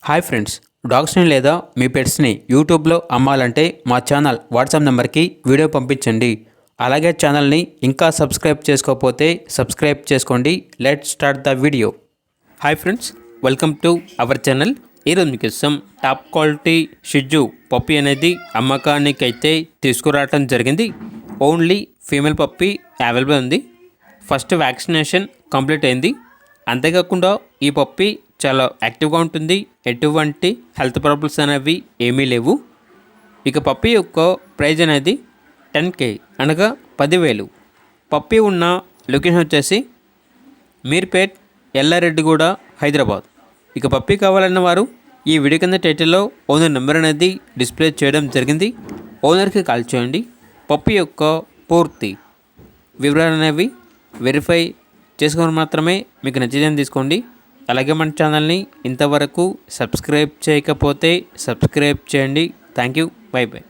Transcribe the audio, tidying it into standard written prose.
Hi friends, డాగ్స్ని లేదా మీ పెట్స్ని యూట్యూబ్లో అమ్మాలంటే మా ఛానల్ వాట్సాప్ నెంబర్కి వీడియో పంపించండి. అలాగే ఛానల్ని ఇంకా సబ్స్క్రైబ్ చేసుకోకపోతే సబ్స్క్రైబ్ చేసుకోండి. Let's start the video. Hi friends, welcome to our channel. ఈరోజు మీకోసం టాప్ క్వాలిటీ షిట్జు పప్పీ అనేది అమ్మకానికి అయితే తీసుకురావడం జరిగింది. ఓన్లీ ఫీమేల్ పప్పీ అవైలబుల్ ఉంది. ఫస్ట్ వ్యాక్సినేషన్ కంప్లీట్ అయింది. అంతేకాకుండా ఈ పప్పీ చాలా యాక్టివ్గా ఉంటుంది. ఎటువంటి హెల్త్ ప్రాబ్లమ్స్ అనేవి ఏమీ లేవు. ఇక పప్పీ యొక్క ప్రైజ్ అనేది 10K అనగా 10,000. పప్పీ ఉన్న లొకేషన్ వచ్చేసి మీర్పేట్, ఎల్లారెడ్డిగూడ, హైదరాబాద్. ఇక పప్పీ కావాలన్న వారు ఈ వీడియో కింద టైటిల్లో ఓనర్ నెంబర్ అనేది డిస్ప్లే చేయడం జరిగింది. ఓనర్కి కాల్ చేయండి. పప్పీ యొక్క పూర్తి వివరాలు అనేవి వెరిఫై చేసుకొని మాత్రమే మీకు నచ్చిందని తీసుకోండి. అలాగే మన ఛానల్ని ఇంతవరకు సబ్స్క్రైబ్ చేయకపోతే సబ్స్క్రైబ్ చేయండి. Thank you. By by.